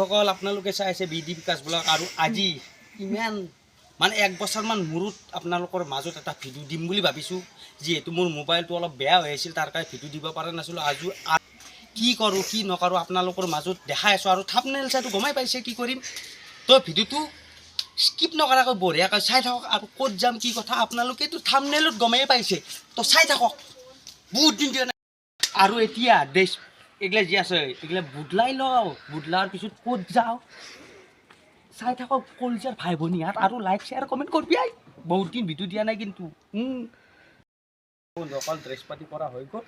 বন্ধুসকল আপোনালোকে চাই আছে বিডি বিকাশ ব্লগ আৰু আজি ইমান মানে 1 বছৰমান মূৰত আপোনালোকৰ মাজত এটা ভিডিঅ' দিম বুলি ভাবিছোঁ যিহেতু মোৰ মোবাইলটো অলপ বেয়া হৈ আছিল তাৰ কাৰণে ভিডিঅ' দিব পৰা নাছিলোঁ আজি কি কৰোঁ কি নকৰোঁ আপোনালোকৰ মাজত দেখাই আছোঁ আৰু থাম্বনেইল চাইটো গমাই পাইছে কি কৰিম তো ভিডিঅ'টো স্কিপ নকৰাকৈ বঢ়িয়াকৈ চাই থাকক আৰু ক'ত যাম কি কথা আপোনালোকেতো থাম্বনেইলত গমাই পাইছে তো চাই থাকক বহুত দিন দিয়া নাই আৰু এতিয়া দেশ এগলা যি আছে এগলা বুদলাই লওঁ বুদলাৰ পিছত ক'ত যাওঁ চাই থাকক কলচাৰ ভাই ভনী হাত আৰু লাইক শ্বেয়াৰ কমেণ্ট কৰবি আই বহুত দিন ভিডিঅ' দিয়া নাই কিন্তু বন্ধুসকল ড্ৰেছ পাতি কৰা হৈ গ'ল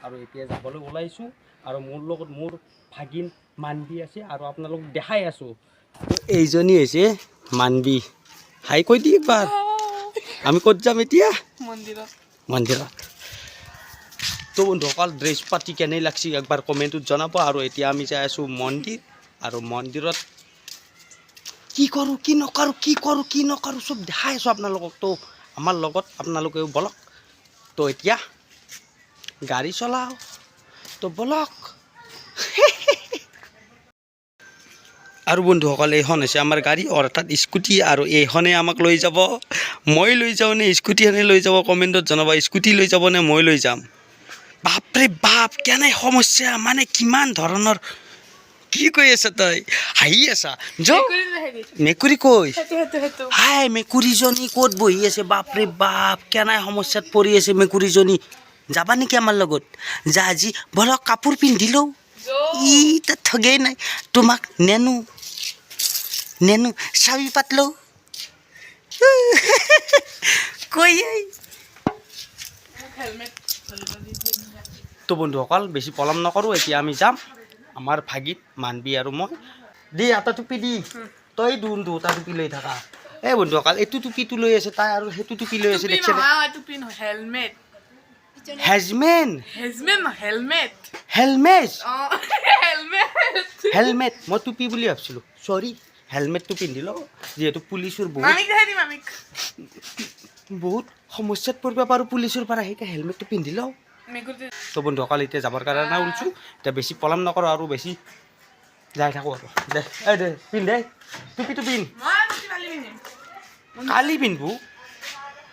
আৰু এতিয়া যাবলৈ ওলাইছোঁ আৰু মোৰ লগত মোৰ ভাগিন মানবী আছে আৰু আপোনালোক দেখাই আছোঁ এইজনী হৈছে মানবী হাই কৈ দি একবাৰ আমি ক'ত যাম এতিয়া মন্দিৰত তো বন্ধুসকল ড্ৰেছ পাতি কেনে লাগছে একবাৰ কমেণ্টত জনাব আৰু এতিয়া আমি যাই আছোঁ মন্দিৰ আৰু মন্দিৰত কি কৰোঁ কি নকৰোঁ চব দেখাই আছোঁ আপোনালোকক তো আমাৰ লগত আপোনালোকেও বলক তো এতিয়া গাড়ী চলাওঁ তো বলক আৰু বন্ধুসকল এইখন হৈছে আমাৰ গাড়ী অৰ্থাৎ স্কুটি আৰু এইখনে আমাক লৈ যাব মই লৈ যাওঁ নে স্কুটিখনে লৈ যাব কমেণ্টত জনাব স্কুটি লৈ যাব নে মই লৈ যাম বাপৰে বাপ কেনে সমস্যা মানে কিমান ধৰণৰ কি কৈ আছা তই হাঁহি আছা মেকুৰী কৈ হাই মেকুৰীজনী ক'ত বহি আছে বাপৰে বাপ কেনে সমস্যাত পৰি আছে মেকুৰীজনী যাবা নেকি আমাৰ লগত যা আজি বলক কাপোৰ পিন্ধি লওঁ ই তাত ঠগেই নাই তোমাক নেনো চাবি পাত লওঁ কৈ তো বন্ধুসকল বেছি পলম নকৰোঁ এতিয়া আমি যাম আমাৰ ভাগিত মানবী আৰু মই দেই এটা টুপি দি তই দুটা টুপি লৈ থাকা এই বন্ধুসকল এইটো টুপিটো লৈ আছে তাই আৰু সেইটো টুপি লৈ আছে দেখিছে হেলমেট মই টুপি বুলি ভাবিছিলোঁ চৰি হেলমেটটো পিন্ধি লওঁ যিহেতু পুলিচৰ বহুত সমস্যাত পৰিব পাৰোঁ পুলিচৰ পৰা সেইকাৰণে হেলমেটটো পিন্ধি লওঁ তো বন্ধুসকল এতিয়া যাবৰ কাৰণে ওলছোঁ এতিয়া বেছি পলম নকৰোঁ আৰু বেছি যাই থাকোঁ আৰু দে পিন্ধে টুপিটো পিন্ধ কালি পিন্ধবো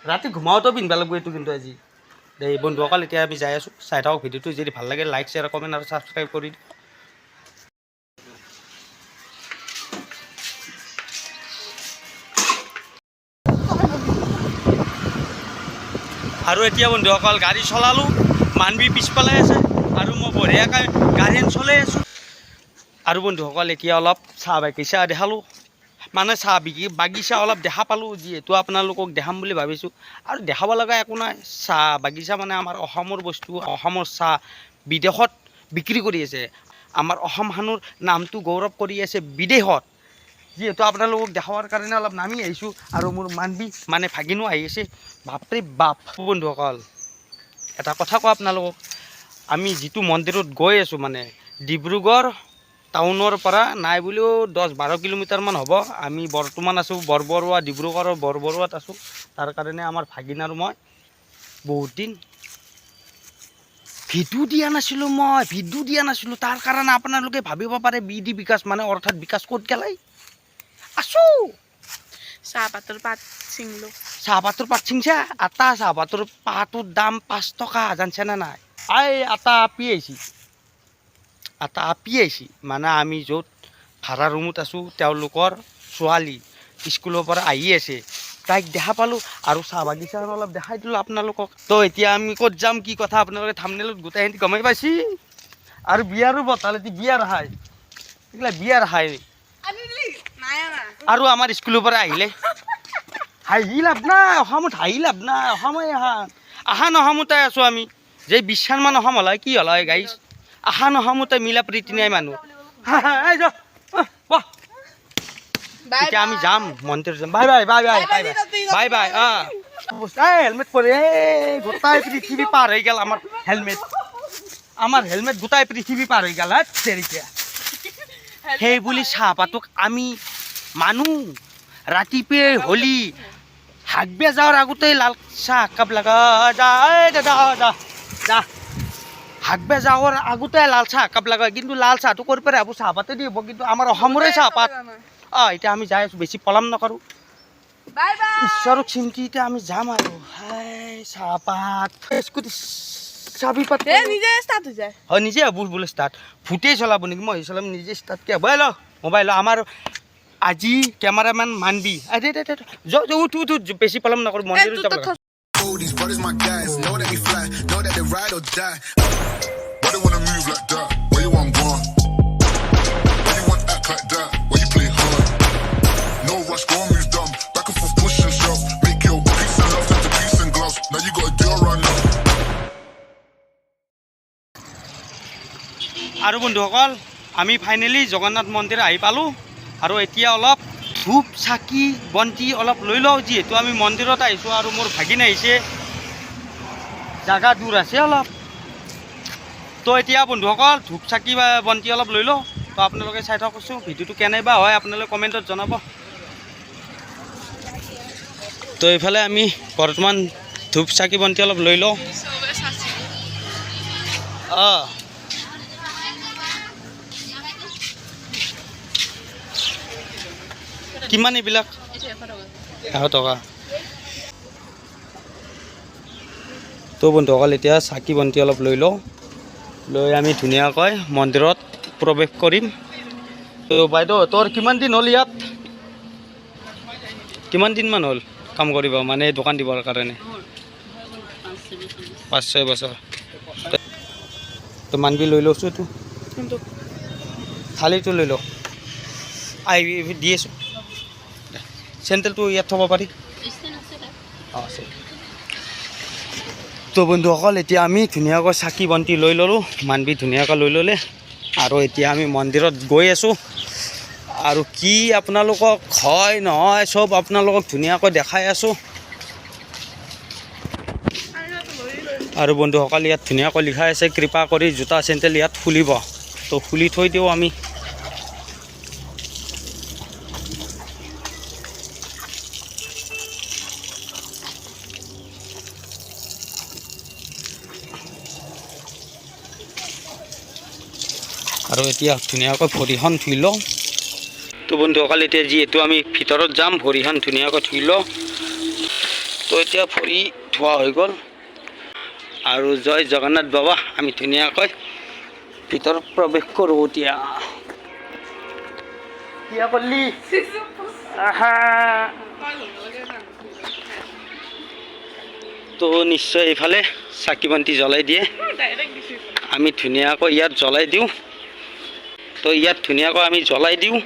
ৰাতি ঘুমাওঁতেও পিন্ধিব লাগিব এইটো কিন্তু আজি দে বন্ধুসকল এতিয়া আমি যাই আছোঁ চাই থাকক ভিডিঅ'টো যদি ভাল লাগে লাইক শ্বেয়াৰ কমেণ্ট আৰু ছাবস্ক্ৰাইব কৰি দিওঁ আৰু এতিয়া বন্ধুসকল গাড়ী চলালোঁ মানবী পিছফালে আছে আৰু মই বঢ়িয়াকৈ গাড়ী চলাই আছোঁ আৰু বন্ধুসকল এতিয়া অলপ চাহ বাগিচা দেখালোঁ মানে চাহ বাগিচা অলপ দেখা পালোঁ যিহেতু আপোনালোকক দেখাম বুলি ভাবিছোঁ আৰু দেখাব লগা একো নাই চাহ বাগিচা মানে আমাৰ অসমৰ বস্তু অসমৰ চাহ বিদেশত বিক্ৰী কৰি আছে আমাৰ অসমখনৰ নামটো গৌৰৱ কৰি আছে বিদেশত যিহেতু আপোনালোকক দেখাবৰ কাৰণে অলপ নামি আহিছোঁ আৰু মোৰ মানবী মানে ভাগিনো আহি আছে বাপৰে বাপ বন্ধুসকল এটা কথা কওঁ আপোনালোকক আমি যিটো মন্দিৰত গৈ আছোঁ মানে ডিব্ৰুগড় টাউনৰ পৰা নাই বুলিও 10-12 কিলোমিটাৰমান হ'ব আমি বৰ্তমান আছোঁ বৰবৰুৱা ডিব্ৰুগড়ৰ বৰবৰুৱাত আছোঁ তাৰ কাৰণে আমাৰ ভাগিন আৰু মই বহুত দিন ভিডিঅ' দিয়া নাছিলোঁ তাৰ কাৰণে আপোনালোকে ভাবিব পাৰে বিডি বিকাশ মানে অৰ্থাৎ বিকাশ ক'ত গেলাই আছোঁ চাহপাতৰ পাত ছিংছা আটা চাহপাতৰ পাতৰ দাম 5 টকা জানছেনে নাই আটা আপি আহিছে মানে আমি য'ত ভাড়া ৰুমত আছোঁ তেওঁলোকৰ ছোৱালী স্কুলৰ পৰা আহি আছে তাইক দেখা পালোঁ আৰু চাহ বাগিচা অলপ দেখাই দিলোঁ আপোনালোকক তো এতিয়া আমি ক'ত যাম কি কথা আপোনালোকে থাম্বনেইলত গোটেইখিনি গমেই পাইছে আৰু বিয়াৰো বতালেতি বিয়াৰ হাই এইগিলা বিয়াৰ হাই আৰু আমাৰ স্কুলৰ পৰা আহিলে হাঁহি লাভ নাই অসমত হাঁহি লাভ নাই অসমে আহান অসমতে আছোঁ আমি যে 20 অসম হ'ল কি হ'ল গাইছ আহান অসমতে মিলা প্ৰীতি নাই মানুহ এতিয়া আমি যাম মন্দিৰ যাম বাই হেলমেট পৰে গোটাই পৃথিৱী পাৰ হৈ গ'ল আমাৰ হেলমেট গোটাই পৃথিৱী পাৰ হৈ গ'ল সেই বুলি চাহপাতক আমি মানুহ ৰাতিপুৱাই হলি হাগবে যাওয়ার আগতে লাল চাহ কাপ লাগা যা দাদা যা ভাগবে যাওয়ার আগতে লাল চাহ একাপ লাগায় কিন্তু লাল চাহটো কৰি পেলাই আবু চাহপাতে দিব কিন্তু আমাৰ অসমৰে চাহপাত এতিয়া আমি যাই আছোঁ বেছি পলম নকৰোঁ বাই বাই ঈশ্বৰক চিন্তি এতিয়া আমি যাম আৰু হাই চাহপাত স্কুটি চাবি পাত এ নিজে ষ্টাৰ্ট হৈ যায় হয় নিজে হ'ব বোলে ষ্টাৰ্ট ভূতেই চলাব নেকি মই চলাম নিজে ষ্টাৰ্টকৈ মোবাইল মোবাইল আমাৰ আজি কেমেৰামেন মানবি উঠ উঠ উঠ বেছি পলম নকৰোঁ মন্দিৰত যাব লাগে Oh, these brothers my guys, know that we fly, know that they ride or die. Why they wanna move like that? Where you want gone? Why you want act like that? Why you play hard? No rush, go and move dumb. Back and forth, push and shove. Make your peace and love turn to peace and gloves. Now you gotta do it right now. আৰু বন্ধুসকল আমি finally Jagannath মন্দিৰ আহি পালোঁ আৰু এতিয়া অলপ ধূপ চাকি বন্তি অলপ লৈ লওঁ যিহেতু আমি মন্দিৰত আহিছোঁ আৰু মোৰ ভাগিন আহিছে জাগা দূৰ আছে অলপ তো এতিয়া বন্ধুসকল ধূপ চাকি বা বন্তি অলপ লৈ লওঁ তো আপোনালোকে চাই থাককচোন ভিডিঅ'টো কেনে বা হয় আপোনালোকে কমেণ্টত জনাব তো এইফালে আমি বৰ্তমান ধূপ চাকি বন্তি অলপ লৈ লওঁ অঁ কিমান এইবিলাক 100 টকা তো বন্ধুসকল এতিয়া চাকি বন্তি অলপ লৈ লওঁ লৈ আমি ধুনীয়াকৈ মন্দিৰত প্ৰৱেশ কৰিম তো বাইদেউ তোৰ কিমান দিন হ'ল ইয়াত কিমান দিনমান হ'ল কাম কৰিব মানে দোকান দিবৰ কাৰণে 5-6 বছৰ তো মানবি লৈ লৈছোঁ তো থালিটো লৈ লওঁ দি আছোঁ চেণ্ডেলটো ইয়াত থ'ব পাৰি অঁ আছে তো বন্ধুসকল এতিয়া আমি ধুনীয়াকৈ চাকি বন্তি লৈ ল'লোঁ মানবি ধুনীয়াকৈ লৈ ল'লে আৰু এতিয়া আমি মন্দিৰত গৈ আছোঁ আৰু কি আপোনালোকক হয় নহয় চব আপোনালোকক ধুনীয়াকৈ দেখাই আছোঁ আৰু বন্ধুসকল ইয়াত ধুনীয়াকৈ লিখা আছে কৃপা কৰি জোতা চেণ্ডেল ইয়াত খুলিব তো খুলি থৈ দিওঁ আমি আৰু এতিয়া ধুনীয়াকৈ ভৰিখন ধুই লওঁ তো বন্ধুসকল এতিয়া যিহেতু আমি ভিতৰত যাম ভৰিখন ধুনীয়াকৈ ধুই লওঁ তো এতিয়া ভৰি ধোৱা হৈ গ'ল আৰু জয় জগন্নাথ বাবা আমি ধুনীয়াকৈ ভিতৰত প্ৰৱেশ কৰোঁ এতিয়া কিয় কৰিলি আহা তো নিশ্চয় এইফালে চাকি বন্তি জ্বলাই দিয়ে আমি ধুনীয়াকৈ ইয়াত জ্বলাই দিওঁ তো ইয়াত ধুনীয়াকৈ আমি জ্বলাই দিওঁ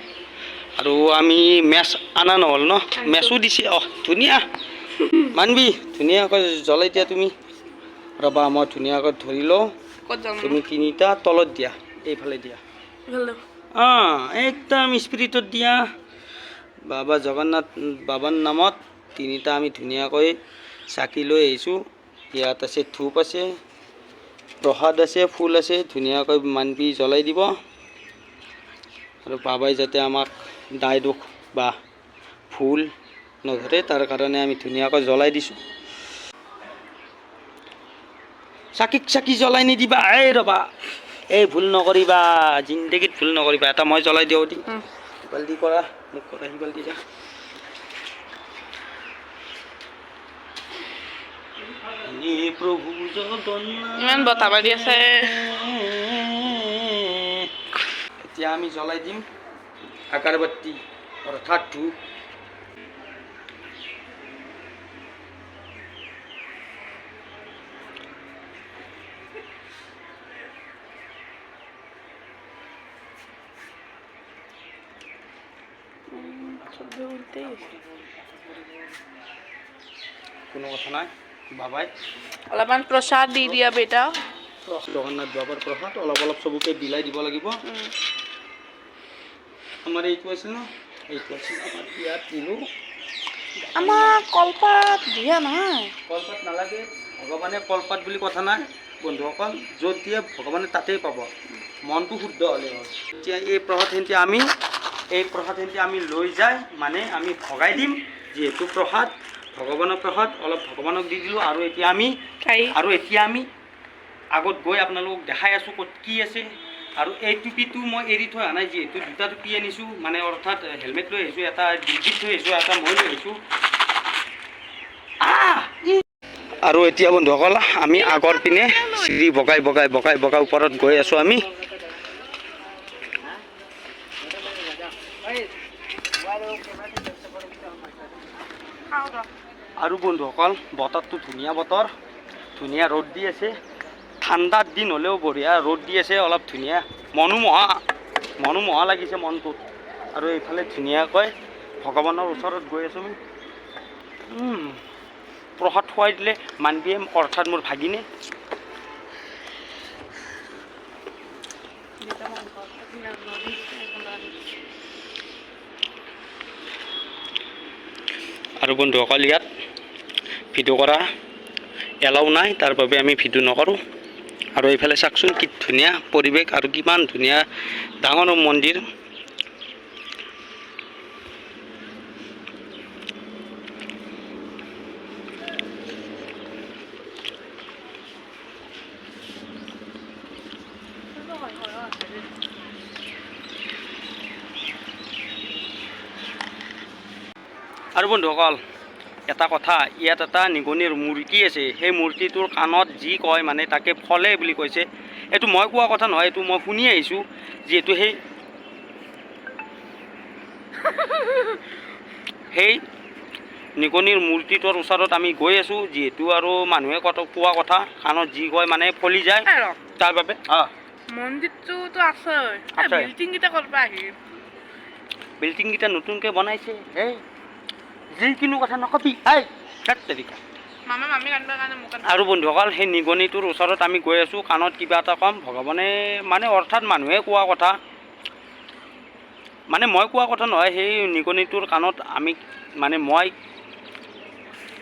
আৰু আমি মেচ আনা নহ'ল ন মেচো দিছে ধুনীয়া মানবি ধুনীয়াকৈ জ্বলাই দিয়া তুমি ৰ'বা মই ধুনীয়াকৈ ধৰি লওঁ তুমি তিনিটা তলত দিয়া এইফালে দিয়া একদম স্পিৰিটত দিয়া বাবা জগন্নাথ বাবাৰ নামত তিনিটা আমি ধুনীয়াকৈ চাকি লৈ আহিছোঁ ইয়াত আছে ধূপ আছে প্ৰসাদ আছে ফুল আছে ধুনীয়াকৈ মানবি জ্বলাই দিব আৰু বাবাই যাতে আমাক দায় দুখ বা ফুল নধৰে তাৰ কাৰণে আমি ধুনীয়াকৈ জ্বলাই দিছোঁ চাকি জ্বলাই নিদিবা এই ৰ'বা এই ভুল নকৰিবা জিন্দগীত ভুল নকৰিবা এটা মই জ্বলাই দিওঁ দি বাল্টি কৰা মোক কৰা সি বাল্টি যা প্ৰভু জগন্নাথ ইমান বতাহ মাৰি আছে এতিয়া আমি জ্বলাই দিম আগৰবাতি অৰ্থাৎ ধূপ কোনো কথা নাই বাবাই অলপমান প্ৰসাদ দি দিয়া বেটা জগন্নাথ বাবাৰ প্ৰসাদ অলপ অলপ চবকে বিলাই দিব লাগিব আমাৰ এইটো আছিল ন এইটো আছিল আমাৰ ইয়াত দিলোঁ আমাৰ কলপাত দিয়া নাই কলপাত নালাগে ভগৱানে কলপাত বুলি কথা নাই বন্ধুসকল য'ত দিয়ে ভগৱানে তাতেই পাব মনটো শুদ্ধ হ'লে হ'ল এতিয়া এই প্ৰসাদখিনি আমি লৈ যাই মানে আমি ভগাই দিম যিহেতু প্ৰসাদ ভগৱানৰ প্ৰসাদ অলপ ভগৱানক দি দিলোঁ আৰু এতিয়া আমি আগত গৈ আপোনালোকক দেখাই আছোঁ ক'ত কি আছে। আৰু এই টুপিটো মই এৰি থৈ অহা নাই, যিহেতু দুটা টুপি আনিছোঁ, মানে অৰ্থাৎ হেলমেট লৈ আহিছোঁ, এটা ডিগ্ৰীত থৈ আহিছোঁ, এটা মই লৈ আহিছোঁ। আৰু এতিয়া বন্ধুসকল আমি আগৰ পিনে চিৰি বগাই বগাই বগাই বগাই ওপৰত গৈ আছোঁ আমি। আৰু বন্ধুসকল বতৰটো ধুনীয়া বতৰ, ধুনীয়া ৰ'দ দি আছে, ঠাণ্ডাৰ দিন হ'লেও বঢ়িয়া ৰ'দ দি আছে, অলপ ধুনীয়া মনোমোহা লাগিছে মনটোত। আৰু এইফালে ধুনীয়াকৈ ভগৱানৰ ওচৰত গৈ আছোঁ আমি। প্ৰসাদ খুৱাই দিলে মানবিয়ে, অৰ্থাৎ মোৰ ভাগিনে। আৰু বন্ধুসকল ইয়াত ভিডিঅ' কৰা এলাও নাই, তাৰ বাবে আমি ভিডিঅ' নকৰোঁ। আৰু এইফালে চাওকচোন কি ধুনীয়া পৰিৱেশ আৰু কিমান ধুনীয়া ডাঙৰ মন্দিৰ। আৰু বন্ধুসকল এটা কথা, ইয়াত এটা নিগনিৰ মূৰ্তি আছে, সেই মূৰ্তিটোৰ কাণত যি কয় মানে তাকে ফলে বুলি কৈছে। এইটো মই কোৱা কথা নহয়, এইটো মই শুনি আহিছোঁ। যিহেতু সেই নিগনিৰ মূৰ্তিটোৰ ওচৰত আমি গৈ আছোঁ, যিহেতু আৰু মানুহে কোৱা কথা কাণত যি কয় মানে ফলি যায়, তাৰ বাবে। মন্দিৰটোতো আছে, আছে। বিল্ডিংকেইটা ক'ৰ পৰা আহিল? বিল্ডিংকেইটা নতুনকৈ বনাইছে। এই যিকোনো কথা নকবি। আৰু বন্ধুসকল সেই নিগনিটোৰ ওচৰত আমি গৈ আছোঁ, কাণত কিবা এটা ক'ম, ভগৱানে মানে অৰ্থাৎ মানুহে কোৱা কথা, মানে মই কোৱা কথা নহয়, সেই নিগনিটোৰ কাণত আমি মানে মই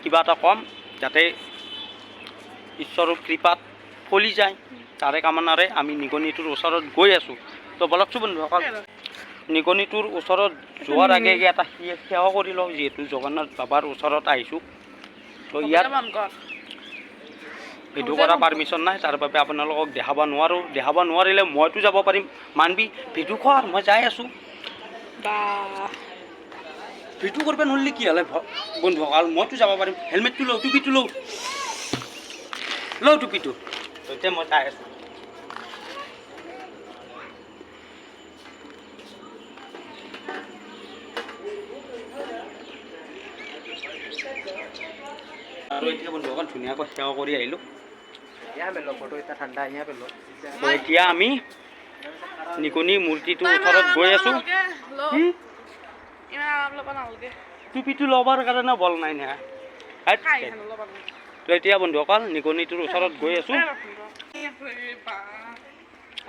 কিবা এটা ক'ম, যাতে ঈশ্বৰৰ কৃপাত ফলি যায়, তাৰে কামনাৰে আমি নিগনিটোৰ ওচৰত গৈ আছোঁ। তো বলকচোন বন্ধুসকল, নিগনিটোৰ ওচৰত যোৱাৰ আগে আগে এটা সেৱা কৰি লওঁ, যিহেতু জগন্নাথ বাবাৰ ওচৰত আহিছোঁ। তো ইয়াত ভিডিঅ' কৰা পাৰ্মিশ্যন নাই, তাৰ বাবে আপোনালোকক দেখাব নোৱাৰোঁ। দেখাব নোৱাৰিলে মইতো যাব পাৰিম। মানবি ভিডিঅ' কৰ, মই যাই আছোঁ। ভিডিঅ' কৰিব নোৱাৰিলে কি হ'লে বন্ধুসকল, মইতো যাব পাৰিম। হেলমেটটো লওঁ, টুপিটো লওঁ টুপিটো, এতিয়া মই যাই আছোঁ। আৰু এতিয়া বন্ধুসকল ধুনীয়াকৈ সেৱা কৰি আহিলোঁ। এতিয়া আমি নিগনি মূৰ্তিটোৰ ওচৰত গৈ আছোঁ। টুপিটো ল'বৰ কাৰণে বল নাই না। তো এতিয়া বন্ধুসকল নিগনিটোৰ ওচৰত গৈ আছোঁ।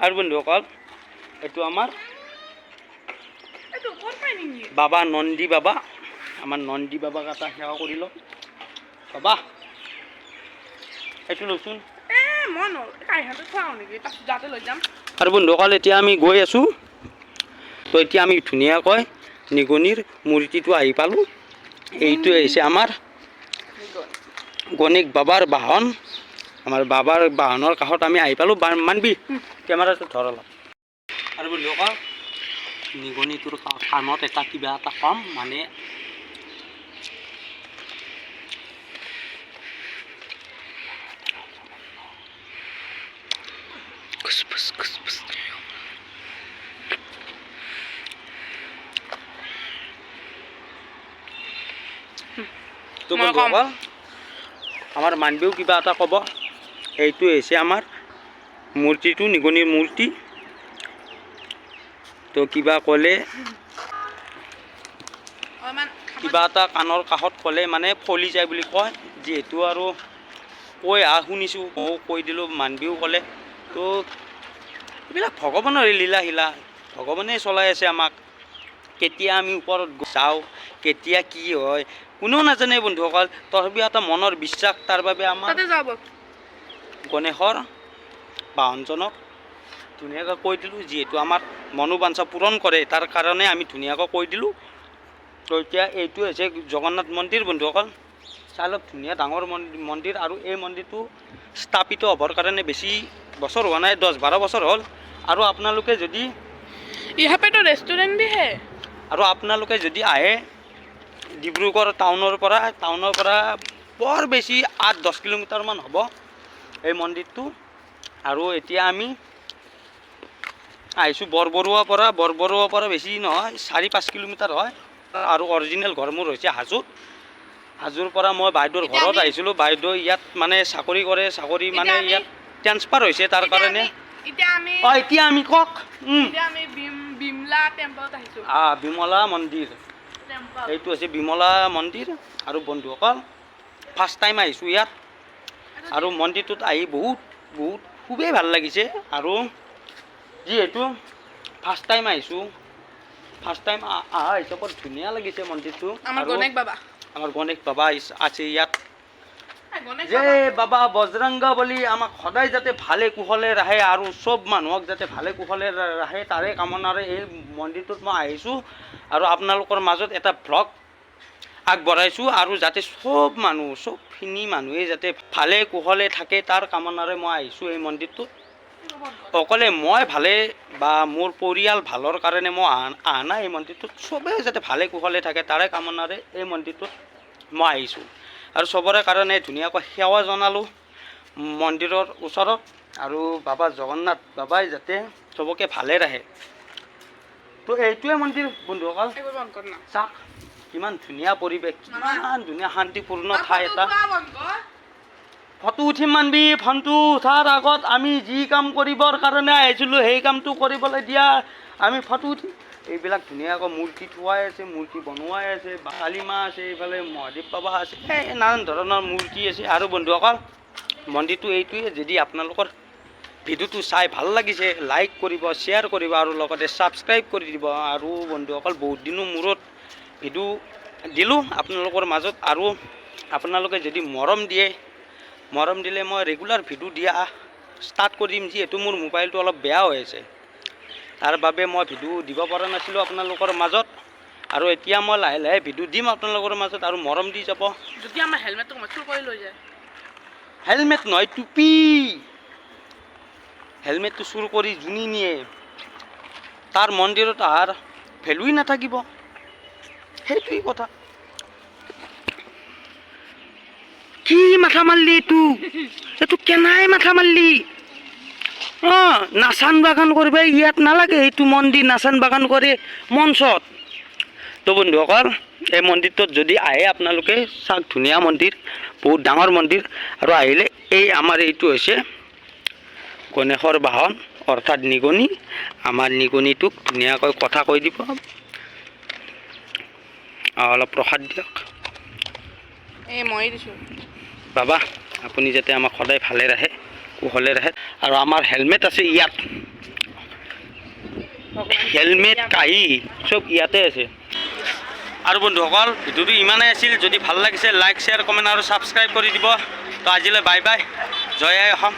আৰু বন্ধুসকল এইটো আমাৰ বাবা নন্দী বাবা, আমাৰ নন্দী বাবাক এটা সেৱা কৰি লওঁ। বাবা এইটো লওঁচোন। আৰু বন্ধুসকল এতিয়া আমি গৈ আছোঁ। তো এতিয়া আমি ধুনীয়াকৈ নিগনিৰ মূৰ্তিটো আহি পালোঁ। এইটো হৈছে আমাৰ গণিক বাবাৰ বাহন। আমাৰ বাবাৰ বাহনৰ কাষত আমি আহি পালোঁ। মানবি কেমেৰাটো ধৰ অলপ। আৰু বন্ধুসকল নিগনিটোৰ কাণত এটা কিবা এটা কম, মানে তো বন্ধুসকল আমাৰ মানবিও কিবা এটা ক'ব। এইটো হৈছে আমাৰ মূৰ্তিটো, নিগনিৰ মূৰ্তি। তো কিবা ক'লে, কিবা এটা কাণৰ কাষত ক'লে মানে ফলি যায় বুলি কয়। যিহেতু আৰু কৈ শুনিছোঁ, ময়ো কৈ দিলোঁ, মানবিও ক'লে। তো এইবিলাক ভগৱানৰ লীলা, ভগৱানে চলাই আছে আমাক। কেতিয়া আমি ওপৰত যাওঁ, কেতিয়া কি হয় কোনেও নাজানে বন্ধুসকল। তথাপিও এটা মনৰ বিশ্বাস, তাৰ বাবে আমাৰ গণেশৰ বাহনজনক ধুনীয়াকৈ কৈ দিলোঁ। যিহেতু আমাৰ মনোবাঞ্ছা পূৰণ কৰে, তাৰ কাৰণে আমি ধুনীয়াকৈ কৈ দিলোঁ। তো এতিয়া এইটো হৈছে জগন্নাথ মন্দিৰ বন্ধুসকল। চাই লওক ধুনীয়া ডাঙৰ মন্দিৰ। আৰু এই মন্দিৰটো স্থাপিত হ'বৰ কাৰণে বেছি বছৰ হোৱা নাই, 10-12 বছৰ হ'ল। আৰু আপোনালোকে যদি यहाँ पे तो रेस्टोरेंट भी है। আৰু আপোনালোকে যদি আহে ডিব্ৰুগড় টাউনৰ পৰা বৰ বেছি 8-10 কিলোমিটাৰমান হ'ব এই মন্দিৰটো। আৰু এতিয়া আমি আহিছোঁ বৰবৰুৱাৰ পৰা বেছি নহয় 4-5 কিলোমিটাৰ হয়। আৰু অৰিজিনেল ঘৰ মোৰ হৈছে হাজোৰ পৰা মই বাইদেউৰ ঘৰত আহিছিলোঁ। বাইদেউ ইয়াত মানে চাকৰি কৰে, মানে ইয়াত ট্ৰেন্সফাৰ হৈছে তাৰ কাৰণে। এতিয়া আমি কওক বিমলা টেম্পলত আহিছোঁ। বিমলা মন্দিৰ, এইটো হৈছে বিমলা মন্দিৰ। আৰু বন্ধুসকল ফাৰ্ষ্ট টাইম আহিছোঁ ইয়াত, আৰু মন্দিৰটোত আহি বহুত খুবেই ভাল লাগিছে। আৰু যিহেতু ফাৰ্ষ্ট টাইম আহিছোঁ, ফাৰ্ষ্ট টাইম অহা হিচাপত ধুনীয়া লাগিছে মন্দিৰটো। আমাৰ গণেশ বাবা আছে ইয়াত। যে বাবা বজৰংগ বলি আমাক সদায় যাতে ভালে কুশলে ৰাখে আৰু চব মানুহক যাতে ভালে কুশলে ৰাখে, তাৰে কামনাৰে এই মন্দিৰটোত মই আহিছোঁ। আৰু আপোনালোকৰ মাজত এটা ভ্লগ আগবঢ়াইছোঁ, আৰু যাতে চবখিনি মানুহে যাতে ভালে কুশলে থাকে তাৰ কামনাৰে মই আহিছোঁ এই মন্দিৰটোত। অকলে মই ভালে বা মোৰ পৰিয়াল ভালৰ কাৰণে মই অহা নাই এই মন্দিৰটোত, চবেই যাতে ভালে কুশলে থাকে তাৰে কামনাৰে এই মন্দিৰটোত মই আহিছোঁ। আৰু চবৰে কাৰণে ধুনীয়াকৈ সেৱা জনালোঁ মন্দিৰৰ ওচৰত। আৰু বাবা জগন্নাথ বাবাই যাতে চবকে ভালে ৰাখে। তো এইটোৱে মন্দিৰ বন্ধুসকল। চাওক কিমান ধুনীয়া পৰিৱেশ, কিমান ধুনীয়া শান্তিপূৰ্ণ ঠাই এটা। ফটো উঠিম মানবি, ফোনটো উঠাৰ আগত আমি যি কাম কৰিবৰ কাৰণে আহিছিলোঁ সেই কামটো কৰিবলৈ দিয়া, আমি ফটো উঠিম। এইবিলাক ধুনীয়াকৈ মূৰ্তি থোৱাই আছে, মূৰ্তি বনোৱাই আছে, কালী মা আছে, এইফালে মহাদেৱ বাবা আছে, নানান ধৰণৰ মূৰ্তি আছে। আৰু বন্ধুসকল মন্দিৰটো এইটোৱে, যদি আপোনালোকৰ ভিডিঅ'টো চাই ভাল লাগিছে লাইক কৰিব, শ্বেয়াৰ কৰিব, আৰু লগতে ছাবস্ক্ৰাইব কৰি দিব। আৰু বন্ধুসকল বহুত দিনৰ মূৰত ভিডিঅ' দিলোঁ আপোনালোকৰ মাজত, আৰু আপোনালোকে যদি মৰম দিলে মই ৰেগুলাৰ ভিডিঅ' দিয়া ষ্টাৰ্ট কৰিম। যিহেতু মোৰ মোবাইলটো অলপ বেয়া হৈ আছে, তাৰ বাবে মই ভিডিঅ' দিব পৰা নাছিলোঁ আপোনালোকৰ মাজত। আৰু এতিয়া মই লাহে লাহে ভিডিঅ' দিম আপোনালোকৰ মাজত, আৰু মৰম দি যাব। যদি আমাৰ হেলমেটটো চুৰ কৰি লৈ যায়। হেলমেট নহয়, টুপি। হেলমেটটো চুৰ কৰি যোনে নিয়ে তাৰ মন্দিৰত অহাৰ ভেলুই নাথাকিব, সেইটোৱেই কথা। কি মাথা মাৰলি এইটো কেনাই মাথা মাৰলি? নাচান বাগান কৰিব ইয়াত নালাগে, এইটো মন্দিৰ নাচান বাগান কৰে মঞ্চত। তো বন্ধুসকল এই মন্দিৰটোত যদি আহে আপোনালোকে চাওক, ধুনীয়া মন্দিৰ, বহুত ডাঙৰ মন্দিৰ। আৰু আহিলে এই আমাৰ এইটো হৈছে গণেশৰ বাহন অৰ্থাৎ নিগনি। আমাৰ নিগনিটোক ধুনীয়াকৈ কথা কৈ দিব, অলপ প্ৰসাদ দিয়ক। মই দিছোঁ বাবা, আপুনি যাতে আমাক সদায় ভালে ৰাখে, কুশলে ৰাখে। আৰু আমাৰ হেলমেট আছে ইয়াত, হেলমেট কাঁহি চব ইয়াতে আছে। আৰু বন্ধুসকল ভিডিঅ'টো ইমানেই আছিল, যদি ভাল লাগিছে লাইক শ্বেয়াৰ কমেণ্ট আৰু ছাবস্ক্ৰাইব কৰি দিব। তো আজিলৈ বাই বাই, জয় আই অসম।